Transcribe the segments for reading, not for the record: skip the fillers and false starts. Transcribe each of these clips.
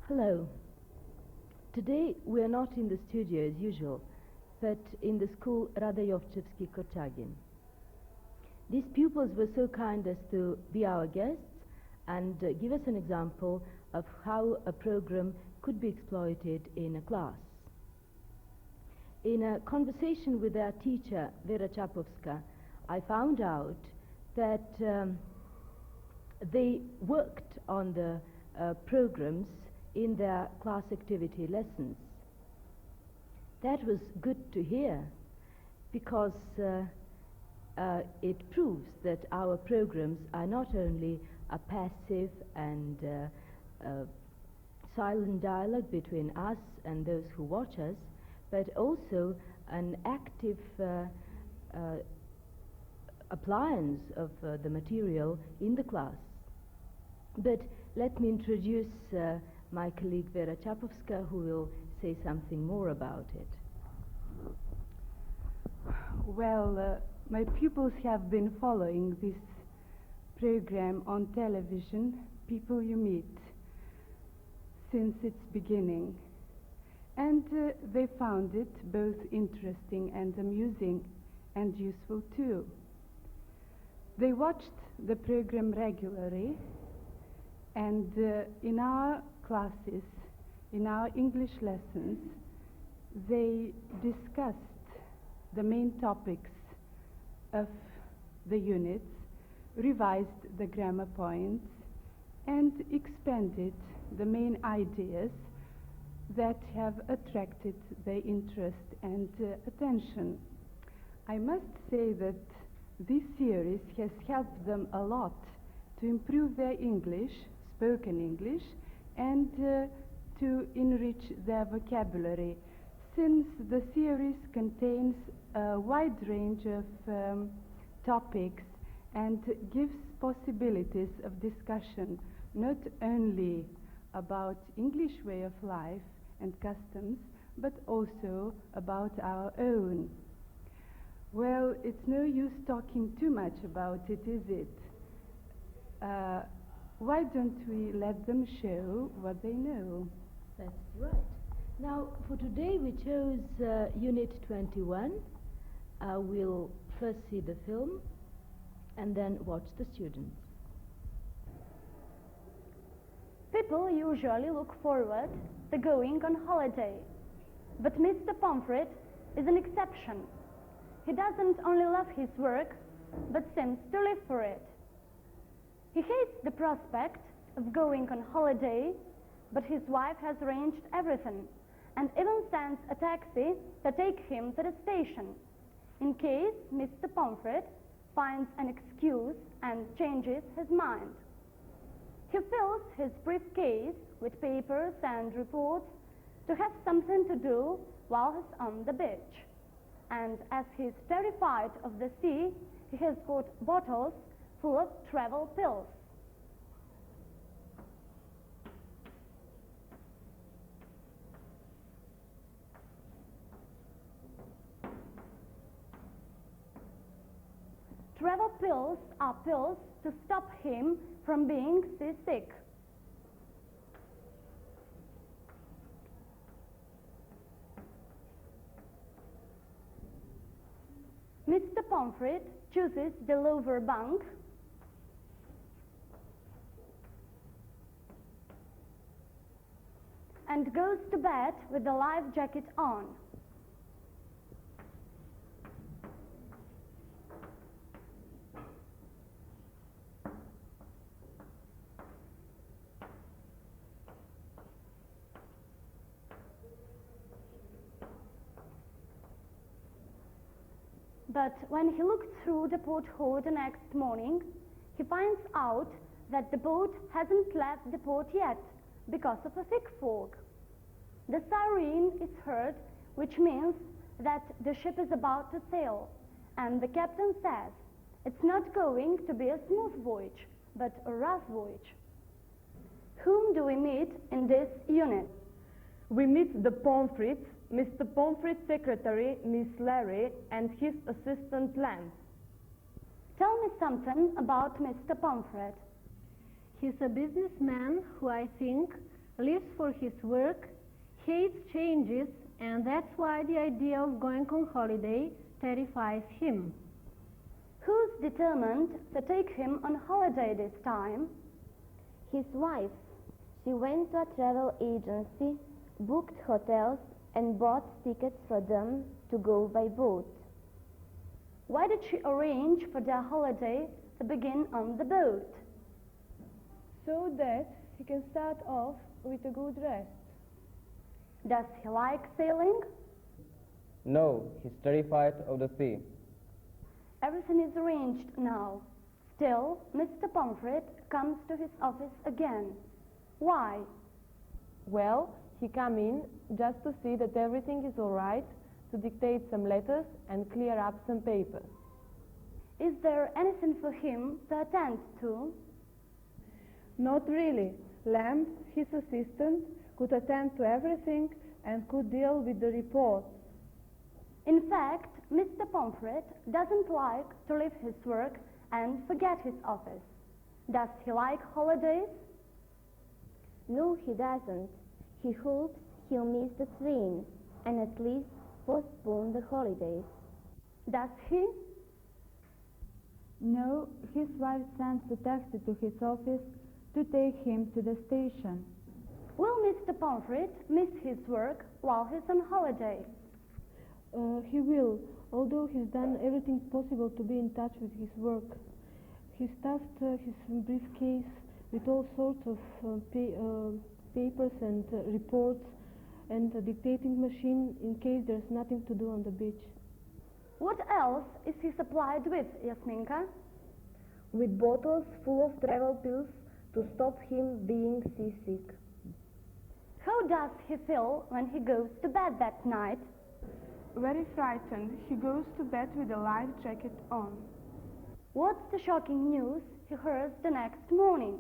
Hello. Today we are not in the studio as usual, but in the school Radayovchevsky Korchagin. These pupils were so kind as to be our guests and give us an example of how a program could be exploited in a class. In a conversation with their teacher, Vera Chapovska, I found out that they worked on the programs in their class activity lessons. That was good to hear because it proves that our programs are not only a passive and silent dialogue between us and those who watch us, but also an active appliance of the material in the class. But let me introduce my colleague Vera Chapovska, who will say something more about it. Well, my pupils have been following this program on television, People You Meet, since its beginning. And they found it both interesting and amusing and useful too. They watched the program regularly, and in our classes, in our English lessons, they discussed the main topics of the units, revised the grammar points, and expanded the main ideas that have attracted their interest and attention. I must say that this series has helped them a lot to improve their English, spoken English, and to enrich their vocabulary, since the series contains a wide range of topics and gives possibilities of discussion, not only about English way of life and customs, but also about our own. Well, it's no use talking too much about it, is it? Why don't we let them show what they know? That's right. Now, for today we chose Unit 21. We'll first see the film and then watch the students. People usually look forward to going on holiday, but Mr. Pomfret is an exception. He doesn't only love his work, but seems to live for it. He hates the prospect of going on holiday, but his wife has arranged everything and even sends a taxi to take him to the station, in case Mr. Pomfret finds an excuse and changes his mind. He fills his briefcase with papers and reports to have something to do while he's on the beach. And as he's terrified of the sea, he has got bottles full of travel pills. Travel pills are pills to stop him from being seasick. Mr. Pomfret chooses the lower bunk and goes to bed with the life jacket on. But when he looks through the porthole the next morning, he finds out that the boat hasn't left the port yet because of a thick fog. The siren is heard, which means that the ship is about to sail, and the captain says it's not going to be a smooth voyage, but a rough voyage. Whom do we meet in this unit? We meet the Pomfrets, Mr. Pomfret's secretary, Miss Larry, and his assistant, Lance. Tell me something about Mr. Pomfret. He's a businessman who, I think, lives for his work, hates changes, and that's why the idea of going on holiday terrifies him. Who's determined to take him on holiday this time? His wife. She went to a travel agency, booked hotels, and bought tickets for them to go by boat. Why did she arrange for their holiday to begin on the boat? So that he can start off with a good rest. Does he like sailing? No, he's terrified of the sea. Everything is arranged now. Still, Mr. Pomfret comes to his office again. Why? Well, he came in just to see that everything is all right, to dictate some letters and clear up some papers. Is there anything for him to attend to? Not really. Lamb, his assistant, could attend to everything and could deal with the reports. In fact, Mr. Pomfret doesn't like to leave his work and forget his office. Does he like holidays? No, he doesn't. He hopes he'll miss the train and at least postpone the holidays. Does he? No, his wife sends a taxi to his office to take him to the station. Will Mr. Pomfret miss his work while he's on holiday? He will, although he's done everything possible to be in touch with his work. He stuffed his briefcase with all sorts of papers and reports and a dictating machine in case there's nothing to do on the beach. What else is he supplied with, Yasminka? With bottles full of travel pills to stop him being seasick. How does he feel when he goes to bed that night? Very frightened, he goes to bed with a life jacket on. What's the shocking news he hears the next morning?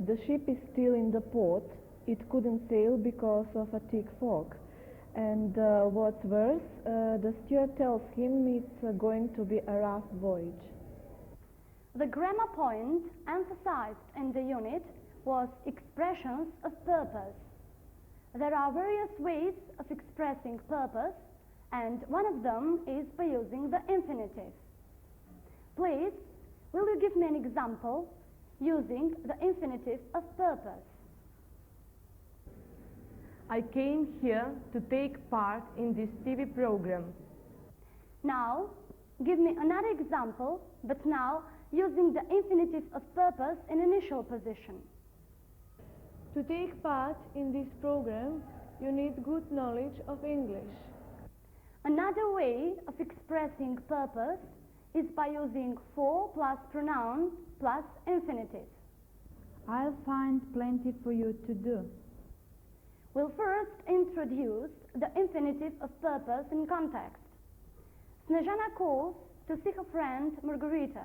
The ship is still in the port. It couldn't sail because of a thick fog. And what's worse, the steward tells him it's going to be a rough voyage. The grammar point emphasized in the unit was expressions of purpose. There are various ways of expressing purpose, and one of them is by using the infinitive. Please, will you give me an example using the infinitive of purpose? I came here to take part in this TV program. Now, give me another example, but now using the infinitive of purpose in initial position. To take part in this program, you need good knowledge of English. Another way of expressing purpose is by using for plus pronoun plus infinitive. I'll find plenty for you to do. We'll first introduce the infinitive of purpose in context. Snezhana calls to see her friend Margarita,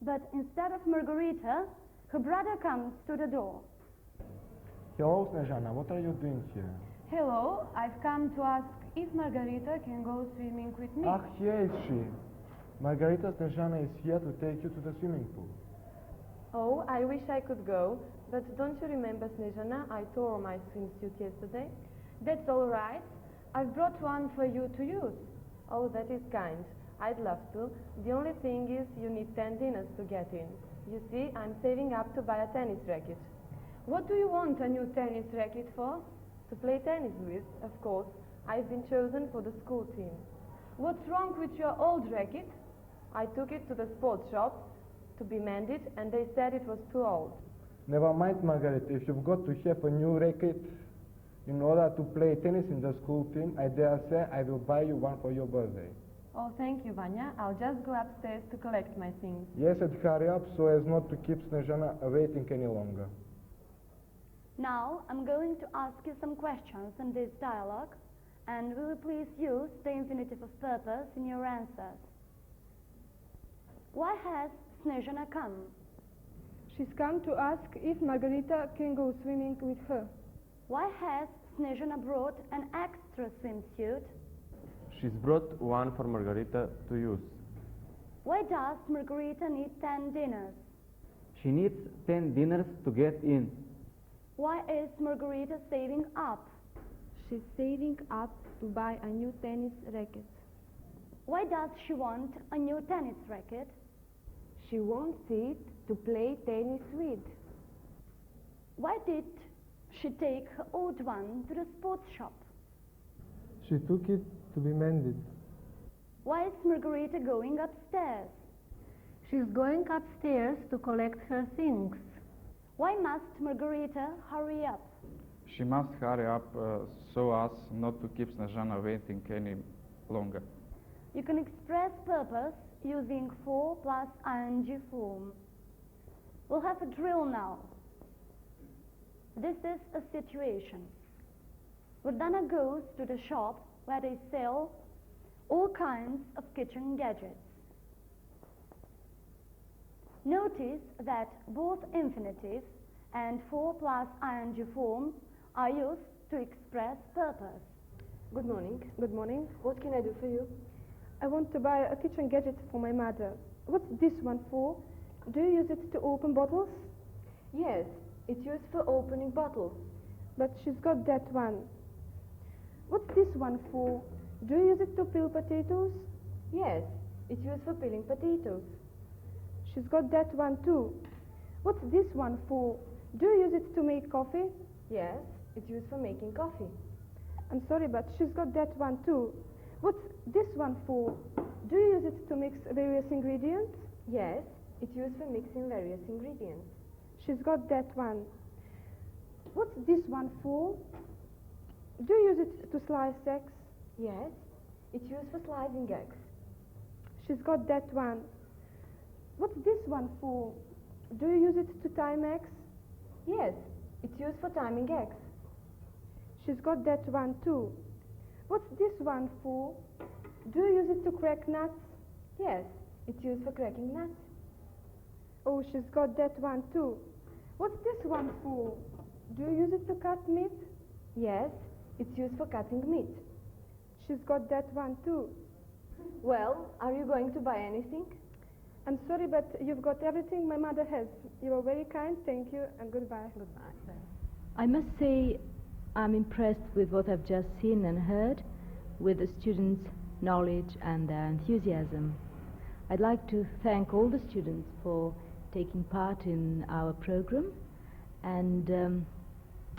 but instead of Margarita, her brother comes to the door. Hello, Snezhana, what are you doing here? Hello, I've come to ask if Margarita can go swimming with me. Ah, here is she. Margarita Snezhana is here to take you to the swimming pool. Oh, I wish I could go, but don't you remember, Snezhana, I tore my swimsuit yesterday? That's all right. I've brought one for you to use. Oh, that is kind. I'd love to. The only thing is you need 10 dinners to get in. You see, I'm saving up to buy a tennis racket. What do you want a new tennis racket for? To play tennis with, of course. I've been chosen for the school team. What's wrong with your old racket? I took it to the sports shop to be mended, and they said it was too old. Never mind, Margaret, if you've got to have a new racket in order to play tennis in the school team, I dare say I will buy you one for your birthday. Oh, thank you, Vanya. I'll just go upstairs to collect my things. Yes, and hurry up so as not to keep Snezhana waiting any longer. Now, I'm going to ask you some questions in this dialogue, and will you please use the infinitive of purpose in your answers? Why has Snezhana come? She's come to ask if Margarita can go swimming with her. Why has Snezhana brought an extra swimsuit? She's brought one for Margarita to use. Why does Margarita need 10 dinners? She needs 10 dinners to get in. Why is Margarita saving up? She's saving up to buy a new tennis racket. Why does she want a new tennis racket? She wants it to play tennis with. Why did she take her old one to the sports shop? She took it to be mended. Why is Margarita going upstairs? She's going upstairs to collect her things. Why must Margarita hurry up? She must hurry up so as not to keep Snezhana waiting any longer. You can express purpose using for plus ing form. We'll have a drill now. This is a situation. Vardana goes to the shop where they sell all kinds of kitchen gadgets. Notice that both infinitive and for plus ing form are used to express purpose. Good morning. Good morning. What can I do for you? I want to buy a kitchen gadget for my mother. What's this one for? Do you use it to open bottles? Yes, it's used for opening bottles. But she's got that one. What's this one for? Do you use it to peel potatoes? Yes, it's used for peeling potatoes. She's got that one too. What's this one for? Do you use it to make coffee? Yes, it's used for making coffee. I'm sorry, but she's got that one too. What's this one for? Do you use it to mix various ingredients? Yes, it's used for mixing various ingredients. She's got that one. What's this one for? Do you use it to slice eggs? Yes, it's used for slicing eggs. She's got that one. What's this one for? Do you use it to time eggs? Yes, it's used for timing eggs. She's got that one too. What's this one for? Do you use it to crack nuts? Yes, it's used for cracking nuts. Oh, she's got that one too. What's this one for? Do you use it to cut meat? Yes, it's used for cutting meat. She's got that one too. Well, are you going to buy anything? I'm sorry, but you've got everything my mother has. You are very kind, thank you, and goodbye. Goodbye. I must say I'm impressed with what I've just seen and heard, with the students' knowledge and their enthusiasm. I'd like to thank all the students for taking part in our program, and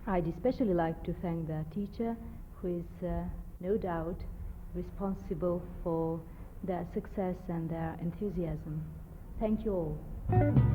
I'd especially like to thank their teacher, who is no doubt responsible for their success and their enthusiasm. Thank you all.